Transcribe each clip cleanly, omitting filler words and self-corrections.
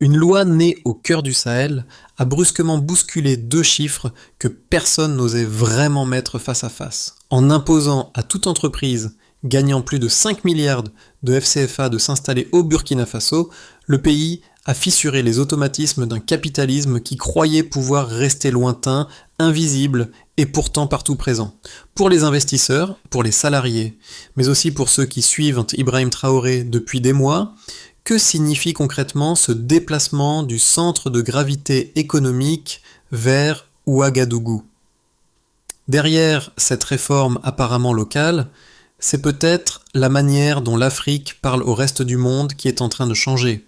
Une loi née au cœur du Sahel a brusquement bousculé deux chiffres que personne n'osait vraiment mettre face à face. En imposant à toute entreprise gagnant plus de 5 milliards de FCFA de s'installer au Burkina Faso, le pays a fissuré les automatismes d'un capitalisme qui croyait pouvoir rester lointain, invisible et pourtant partout présent. Pour les investisseurs, pour les salariés, mais aussi pour ceux qui suivent Ibrahim Traoré depuis des mois, que signifie concrètement ce déplacement du centre de gravité économique vers Ouagadougou? Derrière cette réforme apparemment locale, c'est peut-être la manière dont l'Afrique parle au reste du monde qui est en train de changer.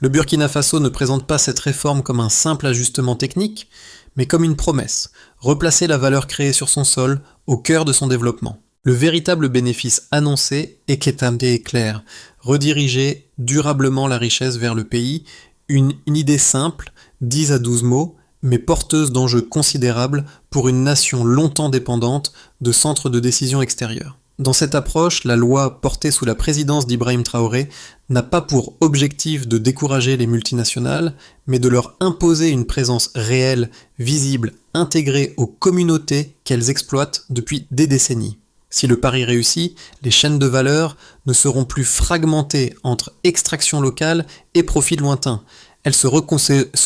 Le Burkina Faso ne présente pas cette réforme comme un simple ajustement technique, mais comme une promesse, replacer la valeur créée sur son sol au cœur de son développement. Le véritable bénéfice annoncé est qu'établi et clair, rediriger durablement la richesse vers le pays, une idée simple, 10 à 12 mots, mais porteuse d'enjeux considérables pour une nation longtemps dépendante de centres de décision extérieurs. Dans cette approche, la loi portée sous la présidence d'Ibrahim Traoré n'a pas pour objectif de décourager les multinationales, mais de leur imposer une présence réelle, visible, intégrée aux communautés qu'elles exploitent depuis des décennies. Si le pari réussit, les chaînes de valeur ne seront plus fragmentées entre extraction locale et profit lointain. Elles se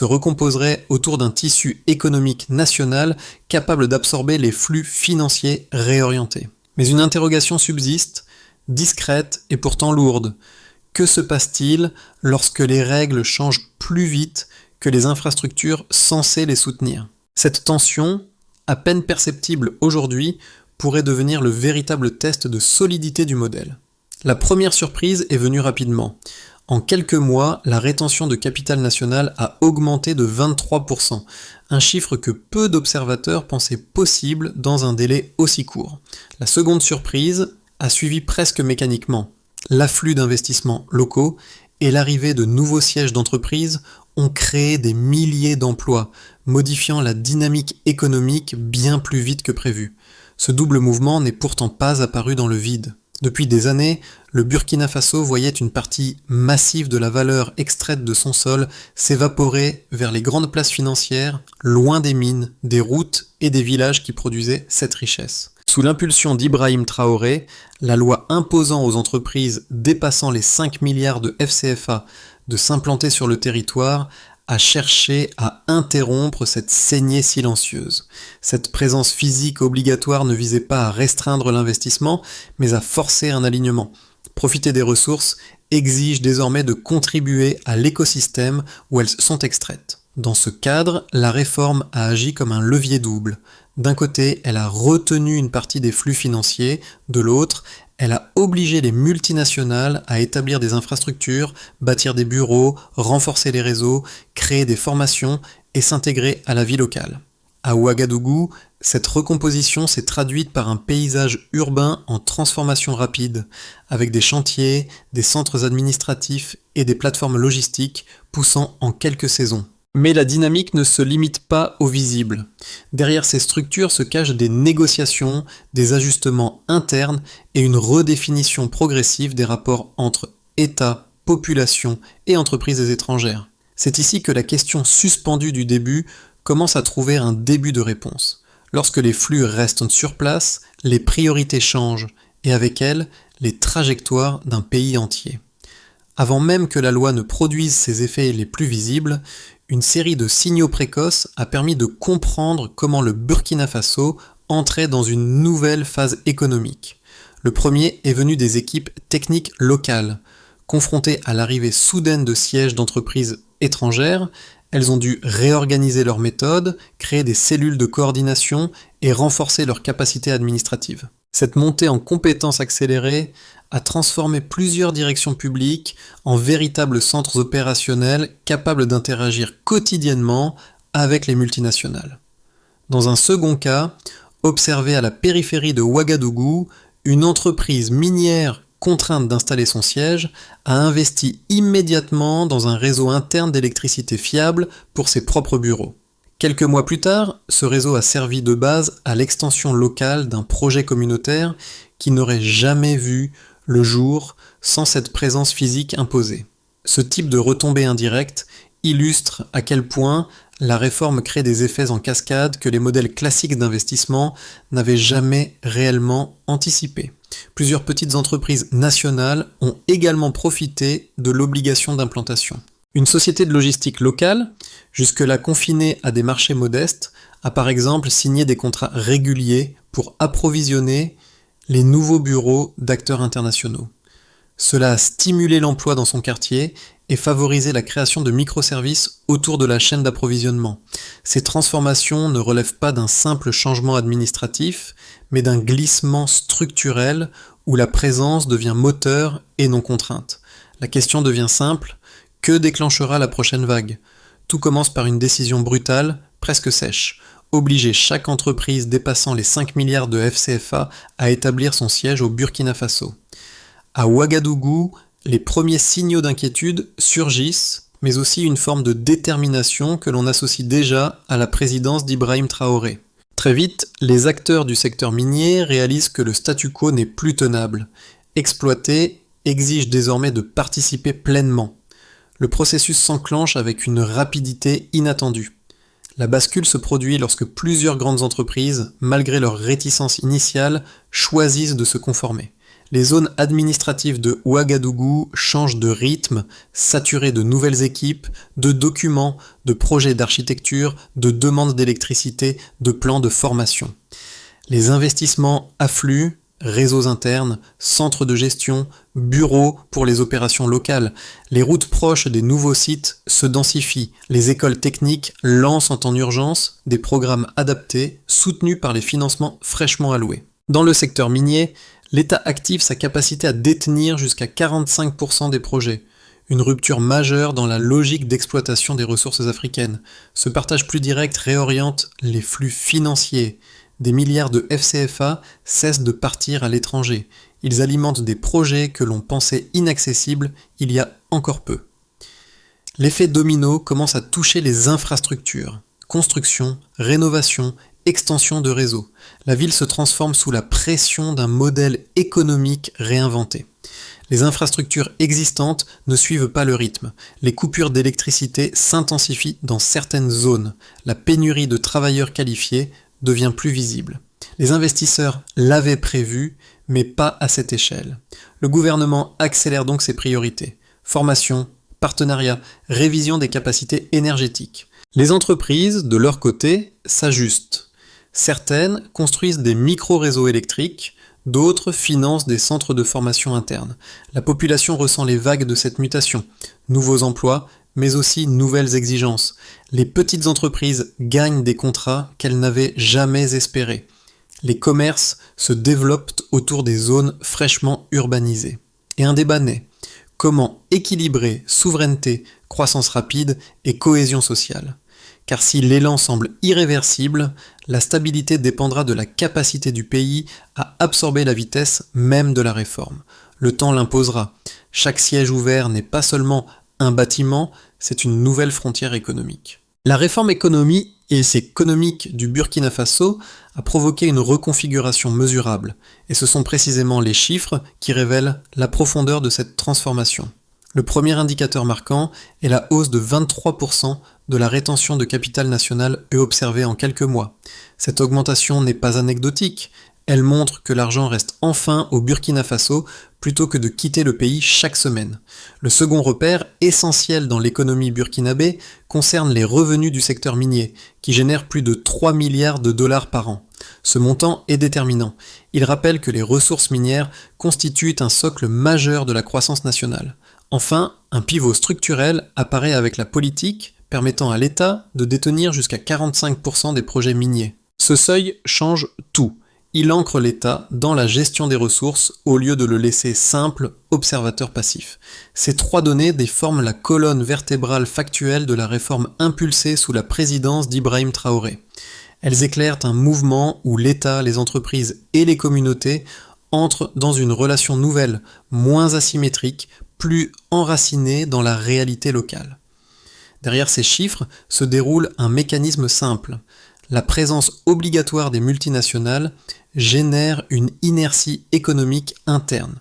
recomposeraient autour d'un tissu économique national capable d'absorber les flux financiers réorientés. Mais une interrogation subsiste, discrète et pourtant lourde. Que se passe-t-il lorsque les règles changent plus vite que les infrastructures censées les soutenir? Cette tension, à peine perceptible aujourd'hui, pourrait devenir le véritable test de solidité du modèle. La première surprise est venue rapidement. En quelques mois, la rétention de capital national a augmenté de 23%, un chiffre que peu d'observateurs pensaient possible dans un délai aussi court. La seconde surprise a suivi presque mécaniquement. L'afflux d'investissements locaux et l'arrivée de nouveaux sièges d'entreprises ont créé des milliers d'emplois, modifiant la dynamique économique bien plus vite que prévu. Ce double mouvement n'est pourtant pas apparu dans le vide. Depuis des années, le Burkina Faso voyait une partie massive de la valeur extraite de son sol s'évaporer vers les grandes places financières, loin des mines, des routes et des villages qui produisaient cette richesse. Sous l'impulsion d'Ibrahim Traoré, la loi imposant aux entreprises dépassant les 5 milliards de FCFA de s'implanter sur le territoire a cherché à interrompre cette saignée silencieuse. Cette présence physique obligatoire ne visait pas à restreindre l'investissement, mais à forcer un alignement. Profiter des ressources exige désormais de contribuer à l'écosystème où elles sont extraites. Dans ce cadre, la réforme a agi comme un levier double. D'un côté, elle a retenu une partie des flux financiers, de l'autre, elle a obligé les multinationales à établir des infrastructures, bâtir des bureaux, renforcer les réseaux, créer des formations et s'intégrer à la vie locale. À Ouagadougou, cette recomposition s'est traduite par un paysage urbain en transformation rapide, avec des chantiers, des centres administratifs et des plateformes logistiques poussant en quelques saisons. Mais la dynamique ne se limite pas au visible. Derrière ces structures se cachent des négociations, des ajustements internes et une redéfinition progressive des rapports entre État, population et entreprises étrangères. C'est ici que la question suspendue du début commence à trouver un début de réponse. Lorsque les flux restent sur place, les priorités changent et avec elles, les trajectoires d'un pays entier. Avant même que la loi ne produise ses effets les plus visibles, une série de signaux précoces a permis de comprendre comment le Burkina Faso entrait dans une nouvelle phase économique. Le premier est venu des équipes techniques locales. Confrontées à l'arrivée soudaine de sièges d'entreprises étrangères, elles ont dû réorganiser leurs méthodes, créer des cellules de coordination et renforcer leurs capacités administratives. Cette montée en compétences accélérées a transformé plusieurs directions publiques en véritables centres opérationnels capables d'interagir quotidiennement avec les multinationales. Dans un second cas, observé à la périphérie de Ouagadougou, une entreprise minière contrainte d'installer son siège a investi immédiatement dans un réseau interne d'électricité fiable pour ses propres bureaux. Quelques mois plus tard, ce réseau a servi de base à l'extension locale d'un projet communautaire qui n'aurait jamais vu le jour sans cette présence physique imposée. Ce type de retombée indirecte illustre à quel point la réforme crée des effets en cascade que les modèles classiques d'investissement n'avaient jamais réellement anticipés. Plusieurs petites entreprises nationales ont également profité de l'obligation d'implantation. Une société de logistique locale, jusque-là confinée à des marchés modestes, a par exemple signé des contrats réguliers pour approvisionner les nouveaux bureaux d'acteurs internationaux. Cela a stimulé l'emploi dans son quartier et favorisé la création de microservices autour de la chaîne d'approvisionnement. Ces transformations ne relèvent pas d'un simple changement administratif, mais d'un glissement structurel où la présence devient moteur et non contrainte. La question devient simple, que déclenchera la prochaine vague ? Tout commence par une décision brutale, presque sèche. Obliger chaque entreprise dépassant les 5 milliards de FCFA à établir son siège au Burkina Faso. À Ouagadougou, les premiers signaux d'inquiétude surgissent, mais aussi une forme de détermination que l'on associe déjà à la présidence d'Ibrahim Traoré. Très vite, les acteurs du secteur minier réalisent que le statu quo n'est plus tenable. Exploiter exige désormais de participer pleinement. Le processus s'enclenche avec une rapidité inattendue. La bascule se produit lorsque plusieurs grandes entreprises, malgré leur réticence initiale, choisissent de se conformer. Les zones administratives de Ouagadougou changent de rythme, saturées de nouvelles équipes, de documents, de projets d'architecture, de demandes d'électricité, de plans de formation. Les investissements affluent, réseaux internes, centres de gestion, bureaux pour les opérations locales. Les routes proches des nouveaux sites se densifient. Les écoles techniques lancent en temps d'urgence des programmes adaptés, soutenus par les financements fraîchement alloués. Dans le secteur minier, l'État active sa capacité à détenir jusqu'à 45% des projets, une rupture majeure dans la logique d'exploitation des ressources africaines. Ce partage plus direct réoriente les flux financiers. Des milliards de FCFA cessent de partir à l'étranger. Ils alimentent des projets que l'on pensait inaccessibles il y a encore peu. L'effet domino commence à toucher les infrastructures. Construction, rénovation, extension de réseaux. La ville se transforme sous la pression d'un modèle économique réinventé. Les infrastructures existantes ne suivent pas le rythme. Les coupures d'électricité s'intensifient dans certaines zones. La pénurie de travailleurs qualifiés devient plus visible. Les investisseurs l'avaient prévu, mais pas à cette échelle. Le gouvernement accélère donc ses priorités. Formation, partenariat, révision des capacités énergétiques. Les entreprises, de leur côté, s'ajustent. Certaines construisent des micro-réseaux électriques, d'autres financent des centres de formation interne. La population ressent les vagues de cette mutation. Nouveaux emplois, mais aussi nouvelles exigences. Les petites entreprises gagnent des contrats qu'elles n'avaient jamais espérés. Les commerces se développent autour des zones fraîchement urbanisées. Et un débat naît. Comment équilibrer souveraineté, croissance rapide et cohésion sociale ? Car si l'élan semble irréversible, la stabilité dépendra de la capacité du pays à absorber la vitesse même de la réforme. Le temps l'imposera. Chaque siège ouvert n'est pas seulement un bâtiment, c'est une nouvelle frontière économique. La réforme économique du Burkina Faso a provoqué une reconfiguration mesurable, et ce sont précisément les chiffres qui révèlent la profondeur de cette transformation. Le premier indicateur marquant est la hausse de 23% de la rétention de capital national observée en quelques mois. Cette augmentation n'est pas anecdotique, elle montre que l'argent reste enfin au Burkina Faso plutôt que de quitter le pays chaque semaine. Le second repère, essentiel dans l'économie burkinabé, concerne les revenus du secteur minier, qui génèrent plus de 3 milliards de dollars par an. Ce montant est déterminant. Il rappelle que les ressources minières constituent un socle majeur de la croissance nationale. Enfin, un pivot structurel apparaît avec la politique, permettant à l'État de détenir jusqu'à 45% des projets miniers. Ce seuil change tout. Il ancre l'État dans la gestion des ressources au lieu de le laisser simple observateur passif. Ces trois données déforment la colonne vertébrale factuelle de la réforme impulsée sous la présidence d'Ibrahim Traoré. Elles éclairent un mouvement où l'État, les entreprises et les communautés entrent dans une relation nouvelle, moins asymétrique, plus enracinée dans la réalité locale. Derrière ces chiffres se déroule un mécanisme simple. La présence obligatoire des multinationales génère une inertie économique interne.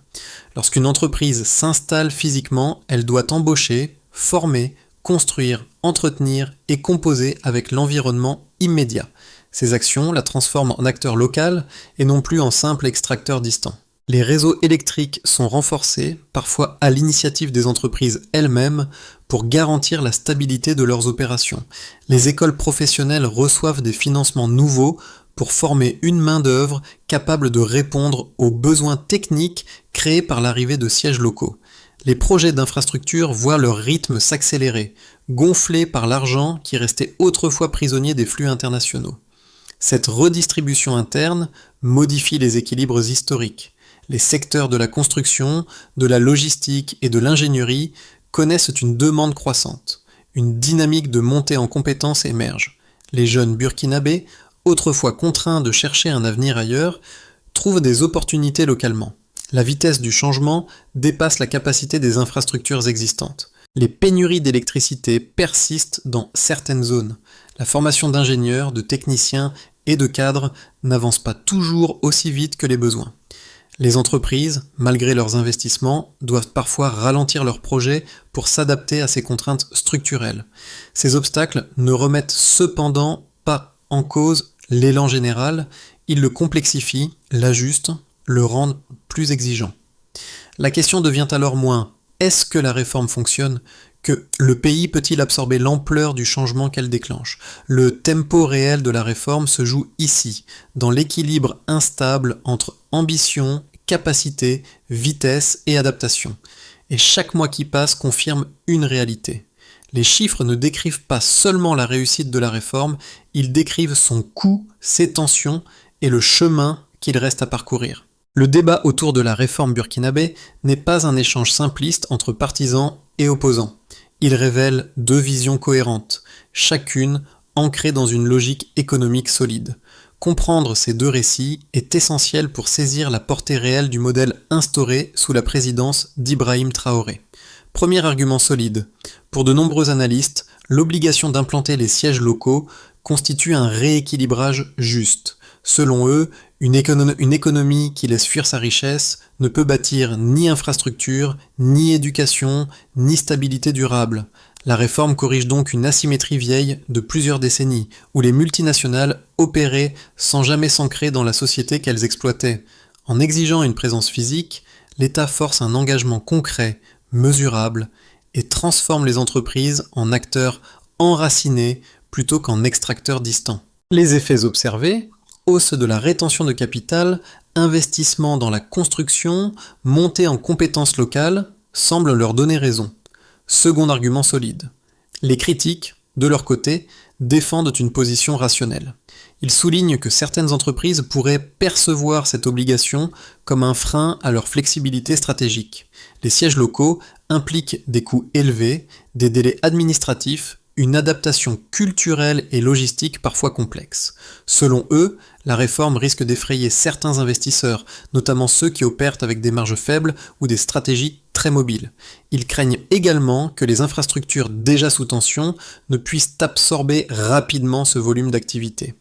Lorsqu'une entreprise s'installe physiquement, elle doit embaucher, former, construire, entretenir et composer avec l'environnement immédiat. Ces actions la transforment en acteur local et non plus en simple extracteur distant. Les réseaux électriques sont renforcés, parfois à l'initiative des entreprises elles-mêmes, pour garantir la stabilité de leurs opérations. Les écoles professionnelles reçoivent des financements nouveaux pour former une main-d'œuvre capable de répondre aux besoins techniques créés par l'arrivée de sièges locaux. Les projets d'infrastructure voient leur rythme s'accélérer, gonflés par l'argent qui restait autrefois prisonnier des flux internationaux. Cette redistribution interne modifie les équilibres historiques. Les secteurs de la construction, de la logistique et de l'ingénierie connaissent une demande croissante. Une dynamique de montée en compétences émerge. Les jeunes burkinabés, autrefois contraints de chercher un avenir ailleurs, trouvent des opportunités localement. La vitesse du changement dépasse la capacité des infrastructures existantes. Les pénuries d'électricité persistent dans certaines zones. La formation d'ingénieurs, de techniciens et de cadres n'avance pas toujours aussi vite que les besoins. Les entreprises, malgré leurs investissements, doivent parfois ralentir leurs projets pour s'adapter à ces contraintes structurelles. Ces obstacles ne remettent cependant pas en cause l'élan général, ils le complexifient, l'ajustent, le rendent plus exigeant. La question devient alors moins « est-ce que la réforme fonctionne ?» que « le pays peut-il absorber l'ampleur du changement qu'elle déclenche ?» Le tempo réel de la réforme se joue ici, dans l'équilibre instable entre ambition, capacité, vitesse et adaptation. Et chaque mois qui passe confirme une réalité. Les chiffres ne décrivent pas seulement la réussite de la réforme, ils décrivent son coût, ses tensions et le chemin qu'il reste à parcourir. Le débat autour de la réforme burkinabé n'est pas un échange simpliste entre partisans et opposants. Il révèle deux visions cohérentes, chacune ancrée dans une logique économique solide. Comprendre ces deux récits est essentiel pour saisir la portée réelle du modèle instauré sous la présidence d'Ibrahim Traoré. Premier argument solide. Pour de nombreux analystes, l'obligation d'implanter les sièges locaux constitue un rééquilibrage juste. Selon eux, une économie qui laisse fuir sa richesse ne peut bâtir ni infrastructure, ni éducation, ni stabilité durable. La réforme corrige donc une asymétrie vieille de plusieurs décennies, où les multinationales opéraient sans jamais s'ancrer dans la société qu'elles exploitaient. En exigeant une présence physique, l'État force un engagement concret, mesurable, et transforme les entreprises en acteurs enracinés plutôt qu'en extracteurs distants. Les effets observés, hausse de la rétention de capital, investissement dans la construction, montée en compétences locales, semblent leur donner raison. Second argument solide. Les critiques, de leur côté, défendent une position rationnelle. Ils soulignent que certaines entreprises pourraient percevoir cette obligation comme un frein à leur flexibilité stratégique. Les sièges locaux impliquent des coûts élevés, des délais administratifs, une adaptation culturelle et logistique parfois complexe. Selon eux, la réforme risque d'effrayer certains investisseurs, notamment ceux qui opèrent avec des marges faibles ou des stratégies très mobiles. Ils craignent également que les infrastructures déjà sous tension ne puissent absorber rapidement ce volume d'activité.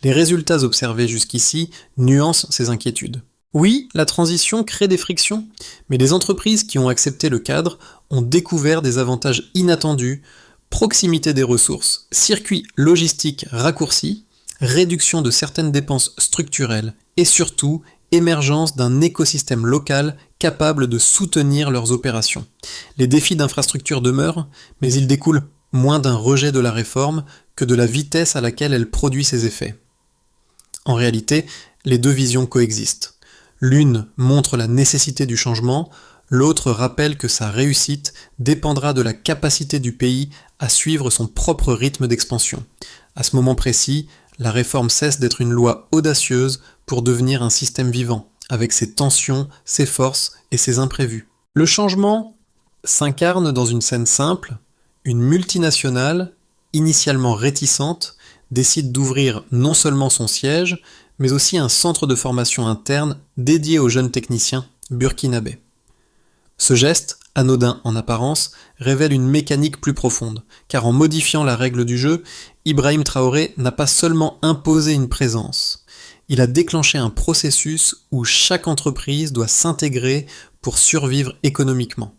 Les résultats observés jusqu'ici nuancent ces inquiétudes. Oui, la transition crée des frictions, mais les entreprises qui ont accepté le cadre ont découvert des avantages inattendus: proximité des ressources, circuits logistiques raccourcis, réduction de certaines dépenses structurelles et surtout émergence d'un écosystème local capable de soutenir leurs opérations. Les défis d'infrastructure demeurent, mais ils découlent moins d'un rejet de la réforme que de la vitesse à laquelle elle produit ses effets. En réalité, les deux visions coexistent. L'une montre la nécessité du changement, l'autre rappelle que sa réussite dépendra de la capacité du pays à suivre son propre rythme d'expansion. À ce moment précis, la réforme cesse d'être une loi audacieuse pour devenir un système vivant, avec ses tensions, ses forces et ses imprévus. Le changement s'incarne dans une scène simple: une multinationale, initialement réticente, décide d'ouvrir non seulement son siège, mais aussi un centre de formation interne dédié aux jeunes techniciens burkinabés. Ce geste, anodin en apparence, révèle une mécanique plus profonde, car en modifiant la règle du jeu, Ibrahim Traoré n'a pas seulement imposé une présence, il a déclenché un processus où chaque entreprise doit s'intégrer pour survivre économiquement.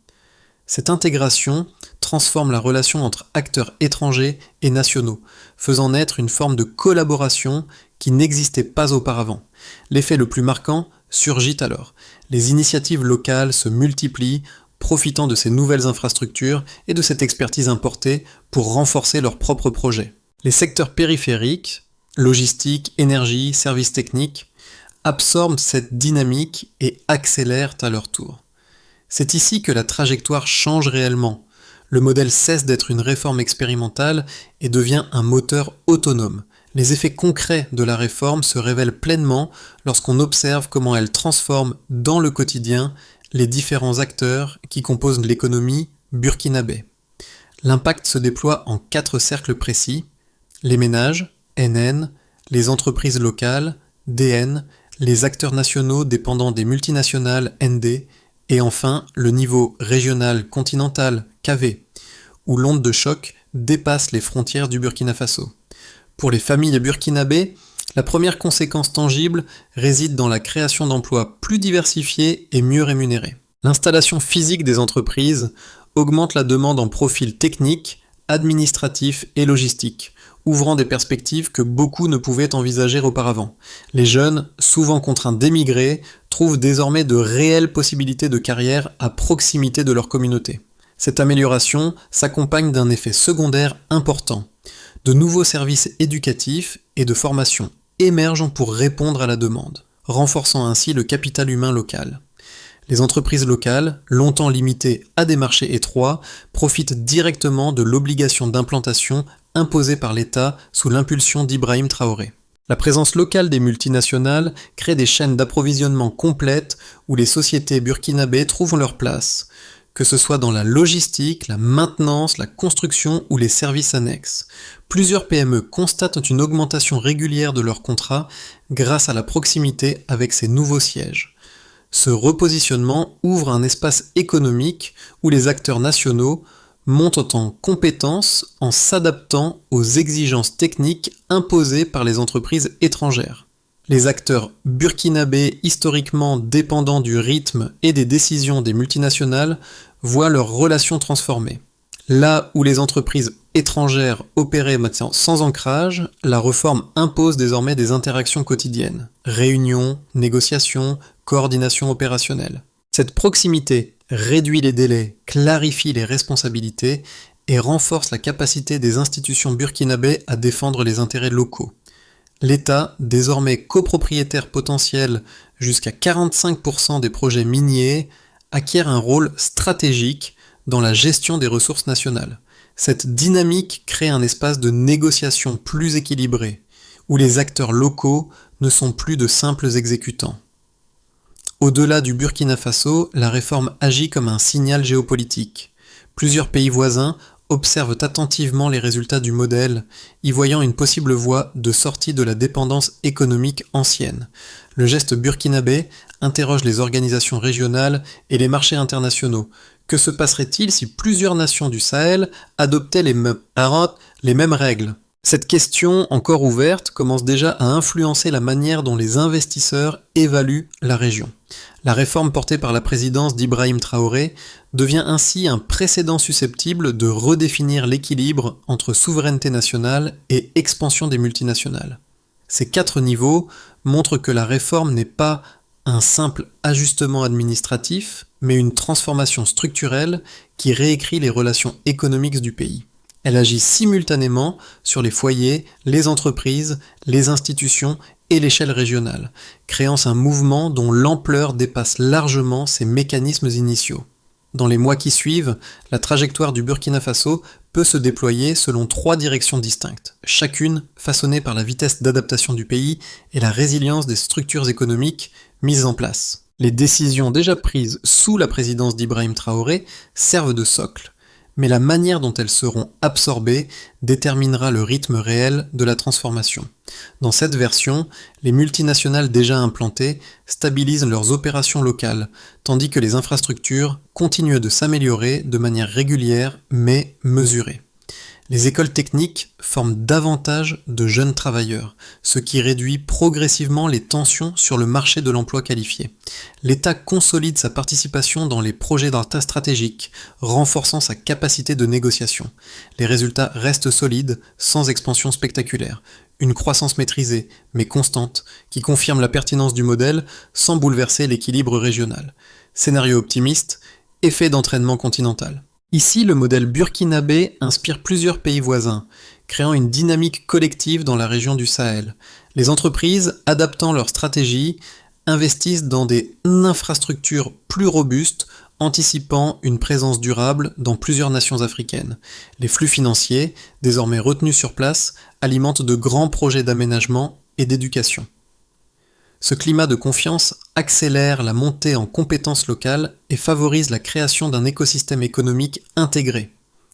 Cette intégration transforme la relation entre acteurs étrangers et nationaux, faisant naître une forme de collaboration qui n'existait pas auparavant. L'effet le plus marquant surgit alors. Les initiatives locales se multiplient, profitant de ces nouvelles infrastructures et de cette expertise importée pour renforcer leurs propres projets. Les secteurs périphériques, logistique, énergie, services techniques, absorbent cette dynamique et accélèrent à leur tour. C'est ici que la trajectoire change réellement. Le modèle cesse d'être une réforme expérimentale et devient un moteur autonome. Les effets concrets de la réforme se révèlent pleinement lorsqu'on observe comment elle transforme dans le quotidien les différents acteurs qui composent l'économie burkinabé. L'impact se déploie en 4 cercles précis: les ménages, NN, les entreprises locales, DN, les acteurs nationaux dépendant des multinationales, ND, et enfin le niveau régional continental, KV, où l'onde de choc dépasse les frontières du Burkina Faso. Pour les familles burkinabées, la première conséquence tangible réside dans la création d'emplois plus diversifiés et mieux rémunérés. L'installation physique des entreprises augmente la demande en profils techniques, administratifs et logistiques, ouvrant des perspectives que beaucoup ne pouvaient envisager auparavant. Les jeunes, souvent contraints d'émigrer, trouvent désormais de réelles possibilités de carrière à proximité de leur communauté. Cette amélioration s'accompagne d'un effet secondaire important. De nouveaux services éducatifs et de formation émergent pour répondre à la demande, renforçant ainsi le capital humain local. Les entreprises locales, longtemps limitées à des marchés étroits, profitent directement de l'obligation d'implantation imposée par l'État sous l'impulsion d'Ibrahim Traoré. La présence locale des multinationales crée des chaînes d'approvisionnement complètes où les sociétés burkinabées trouvent leur place, que ce soit dans la logistique, la maintenance, la construction ou les services annexes. Plusieurs PME constatent une augmentation régulière de leurs contrats grâce à la proximité avec ces nouveaux sièges. Ce repositionnement ouvre un espace économique où les acteurs nationaux montent en compétences en s'adaptant aux exigences techniques imposées par les entreprises étrangères. Les acteurs burkinabés historiquement dépendants du rythme et des décisions des multinationales voient leurs relations transformées. Là où les entreprises étrangères opéraient maintenant sans ancrage, la réforme impose désormais des interactions quotidiennes, réunions, négociations, coordination opérationnelle. Cette proximité réduit les délais, clarifie les responsabilités et renforce la capacité des institutions burkinabées à défendre les intérêts locaux. L'État, désormais copropriétaire potentiel jusqu'à 45% des projets miniers, acquiert un rôle stratégique dans la gestion des ressources nationales. Cette dynamique crée un espace de négociation plus équilibré, où les acteurs locaux ne sont plus de simples exécutants. Au-delà du Burkina Faso, la réforme agit comme un signal géopolitique. Plusieurs pays voisins observent attentivement les résultats du modèle, y voyant une possible voie de sortie de la dépendance économique ancienne. Le geste burkinabé interroge les organisations régionales et les marchés internationaux. Que se passerait-il si plusieurs nations du Sahel adoptaient les mêmes règles ? Cette question, encore ouverte, commence déjà à influencer la manière dont les investisseurs évaluent la région. La réforme portée par la présidence d'Ibrahim Traoré devient ainsi un précédent susceptible de redéfinir l'équilibre entre souveraineté nationale et expansion des multinationales. Ces 4 niveaux montrent que la réforme n'est pas un simple ajustement administratif, mais une transformation structurelle qui réécrit les relations économiques du pays. Elle agit simultanément sur les foyers, les entreprises, les institutions et l'échelle régionale, créant un mouvement dont l'ampleur dépasse largement ses mécanismes initiaux. Dans les mois qui suivent, la trajectoire du Burkina Faso peut se déployer selon 3 directions distinctes, chacune façonnée par la vitesse d'adaptation du pays et la résilience des structures économiques mises en place. Les décisions déjà prises sous la présidence d'Ibrahim Traoré servent de socle, mais la manière dont elles seront absorbées déterminera le rythme réel de la transformation. Dans cette version, les multinationales déjà implantées stabilisent leurs opérations locales, tandis que les infrastructures continuent de s'améliorer de manière régulière mais mesurée. Les écoles techniques forment davantage de jeunes travailleurs, ce qui réduit progressivement les tensions sur le marché de l'emploi qualifié. L'État consolide sa participation dans les projets d'État stratégiques, renforçant sa capacité de négociation. Les résultats restent solides, sans expansion spectaculaire. Une croissance maîtrisée, mais constante, qui confirme la pertinence du modèle sans bouleverser l'équilibre régional. Scénario optimiste, effet d'entraînement continental. Ici, le modèle burkinabé inspire plusieurs pays voisins, créant une dynamique collective dans la région du Sahel. Les entreprises, adaptant leur stratégie, investissent dans des infrastructures plus robustes, anticipant une présence durable dans plusieurs nations africaines. Les flux financiers, désormais retenus sur place, alimentent de grands projets d'aménagement et d'éducation. Ce climat de confiance accélère la montée en compétences locales et favorise la création d'un écosystème économique intégré.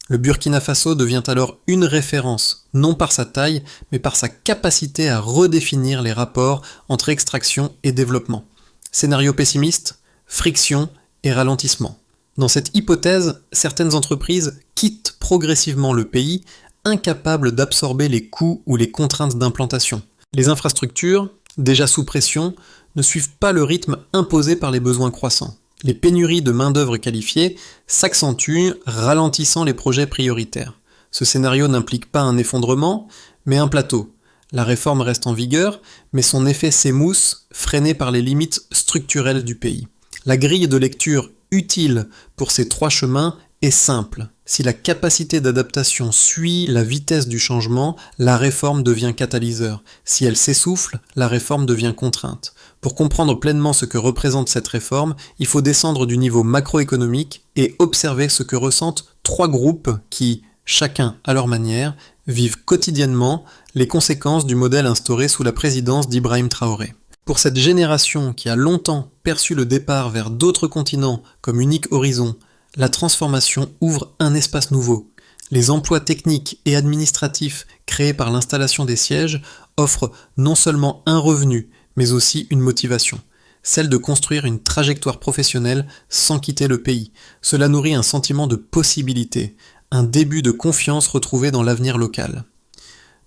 Le Burkina Faso devient alors une référence, non par sa taille, mais par sa capacité à redéfinir les rapports entre extraction et développement. Scénario pessimiste, friction et ralentissement. Dans cette hypothèse, certaines entreprises quittent progressivement le pays, incapables d'absorber les coûts ou les contraintes d'implantation. Les infrastructures, déjà sous pression, ne suivent pas le rythme imposé par les besoins croissants. Les pénuries de main-d'œuvre qualifiée s'accentuent, ralentissant les projets prioritaires. Ce scénario n'implique pas un effondrement, mais un plateau. La réforme reste en vigueur, mais son effet s'émousse, freiné par les limites structurelles du pays. La grille de lecture utile pour ces trois chemins est simple. Si la capacité d'adaptation suit la vitesse du changement, la réforme devient catalyseur. Si elle s'essouffle, la réforme devient contrainte. Pour comprendre pleinement ce que représente cette réforme, il faut descendre du niveau macroéconomique et observer ce que ressentent trois groupes qui, chacun à leur manière, vivent quotidiennement les conséquences du modèle instauré sous la présidence d'Ibrahim Traoré. Pour cette génération qui a longtemps perçu le départ vers d'autres continents comme unique horizon, la transformation ouvre un espace nouveau. Les emplois techniques et administratifs créés par l'installation des sièges offrent non seulement un revenu, mais aussi une motivation, celle de construire une trajectoire professionnelle sans quitter le pays. Cela nourrit un sentiment de possibilité, un début de confiance retrouvé dans l'avenir local.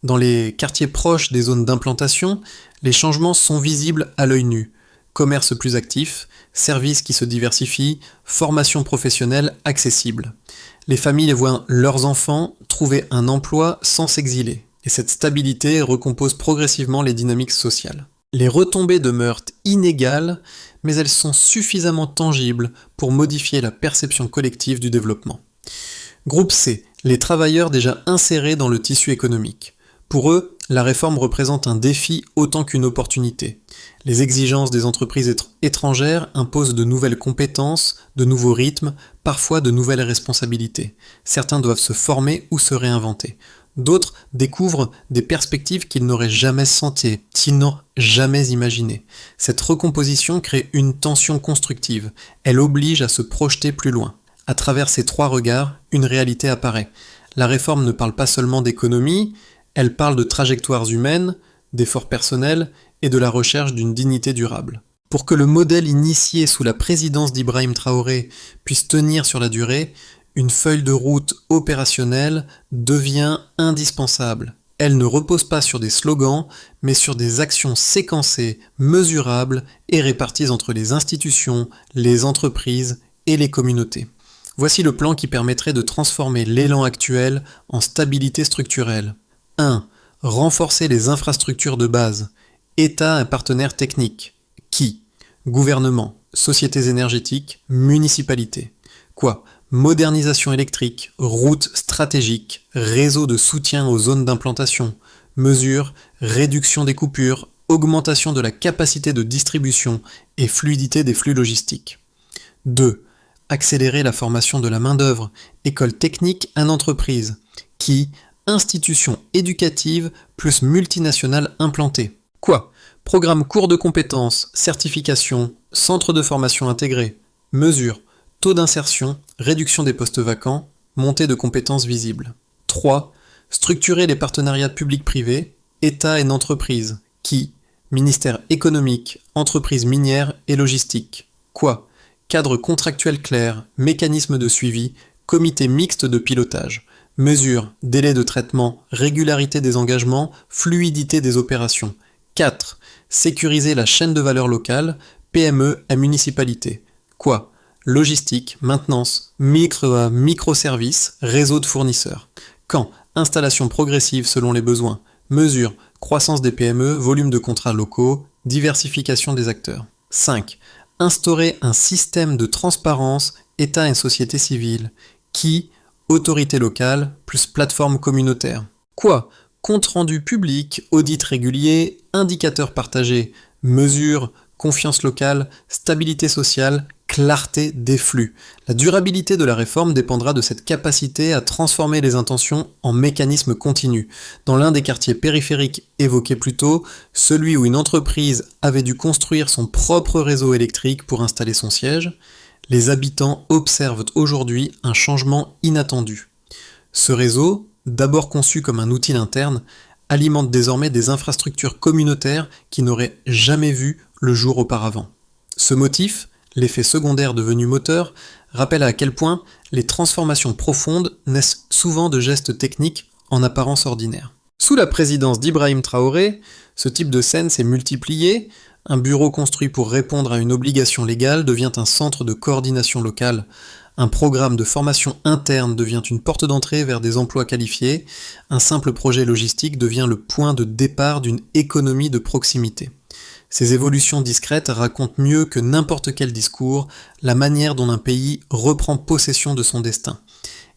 Dans les quartiers proches des zones d'implantation, les changements sont visibles à l'œil nu. Commerce plus actif, services qui se diversifient, formation professionnelle accessible. Les familles voient leurs enfants trouver un emploi sans s'exiler, et cette stabilité recompose progressivement les dynamiques sociales. Les retombées demeurent inégales, mais elles sont suffisamment tangibles pour modifier la perception collective du développement. Groupe C, les travailleurs déjà insérés dans le tissu économique. Pour eux, la réforme représente un défi autant qu'une opportunité. Les exigences des entreprises étrangères imposent de nouvelles compétences, de nouveaux rythmes, parfois de nouvelles responsabilités. Certains doivent se former ou se réinventer. D'autres découvrent des perspectives qu'ils n'auraient jamais sentées, sinon jamais imaginées. Cette recomposition crée une tension constructive. Elle oblige à se projeter plus loin. À travers ces trois regards, une réalité apparaît. La réforme ne parle pas seulement d'économie, elle parle de trajectoires humaines, d'efforts personnels et de la recherche d'une dignité durable. Pour que le modèle initié sous la présidence d'Ibrahim Traoré puisse tenir sur la durée, une feuille de route opérationnelle devient indispensable. Elle ne repose pas sur des slogans, mais sur des actions séquencées, mesurables et réparties entre les institutions, les entreprises et les communautés. Voici le plan qui permettrait de transformer l'élan actuel en stabilité structurelle. 1. Renforcer les infrastructures de base. État et partenaires techniques. Qui ? Gouvernement, sociétés énergétiques, municipalités. Quoi ? Modernisation électrique, routes stratégiques, réseau de soutien aux zones d'implantation, mesures, réduction des coupures, augmentation de la capacité de distribution et fluidité des flux logistiques. 2. Accélérer la formation de la main-d'œuvre, école technique en entreprise. Qui ? Institutions éducatives plus multinationales implantées. Quoi ? Programme cours de compétences, certification, centre de formation intégré, mesures, taux d'insertion, réduction des postes vacants, montée de compétences visibles. 3. Structurer les partenariats publics-privés, État et entreprises. Qui ? Ministère économique, entreprises minières et logistique. Quoi ? Cadre contractuel clair, mécanisme de suivi, comité mixte de pilotage. Mesures, délai de traitement, régularité des engagements, fluidité des opérations. 4. Sécuriser la chaîne de valeur locale, PME à municipalité. Quoi? Logistique, maintenance, microservices, réseau de fournisseurs. Quand? Installation progressive selon les besoins. Mesures, croissance des PME, volume de contrats locaux, diversification des acteurs. 5. Instaurer un système de transparence, État et société civile. Qui? Autorité locale plus plateforme communautaire. Quoi? Compte rendu public, audit régulier, indicateurs partagés, mesures, confiance locale, stabilité sociale, clarté des flux. La durabilité de la réforme dépendra de cette capacité à transformer les intentions en mécanismes continus. Dans l'un des quartiers périphériques évoqués plus tôt, celui où une entreprise avait dû construire son propre réseau électrique pour installer son siège, les habitants observent aujourd'hui un changement inattendu. Ce réseau, d'abord conçu comme un outil interne, alimente désormais des infrastructures communautaires qui n'auraient jamais vu le jour auparavant. Ce motif, l'effet secondaire devenu moteur, rappelle à quel point les transformations profondes naissent souvent de gestes techniques en apparence ordinaires. Sous la présidence d'Ibrahim Traoré, ce type de scène s'est multiplié. Un bureau construit pour répondre à une obligation légale devient un centre de coordination locale. Un programme de formation interne devient une porte d'entrée vers des emplois qualifiés. Un simple projet logistique devient le point de départ d'une économie de proximité. Ces évolutions discrètes racontent mieux que n'importe quel discours la manière dont un pays reprend possession de son destin.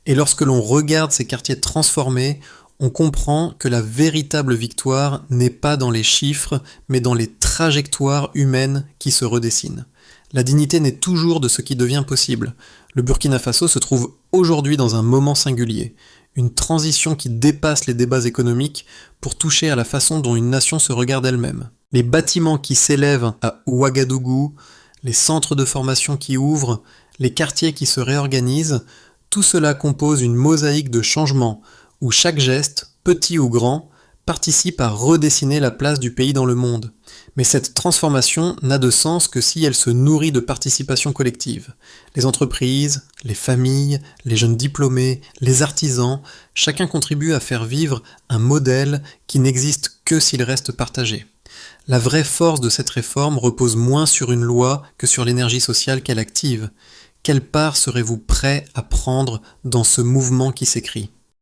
Et lorsque l'on regarde ces quartiers transformés, on comprend que la véritable victoire n'est pas dans les chiffres, mais dans les trajectoires humaines qui se redessinent. La dignité naît toujours de ce qui devient possible. Le Burkina Faso se trouve aujourd'hui dans un moment singulier, une transition qui dépasse les débats économiques pour toucher à la façon dont une nation se regarde elle-même. Les bâtiments qui s'élèvent à Ouagadougou, les centres de formation qui ouvrent, les quartiers qui se réorganisent, tout cela compose une mosaïque de changements où chaque geste, petit ou grand, participe à redessiner la place du pays dans le monde. Mais cette transformation n'a de sens que si elle se nourrit de participation collective. Les entreprises, les familles, les jeunes diplômés, les artisans, chacun contribue à faire vivre un modèle qui n'existe que s'il reste partagé. La vraie force de cette réforme repose moins sur une loi que sur l'énergie sociale qu'elle active. Quelle part serez-vous prêt à prendre dans ce mouvement qui s'écrit ?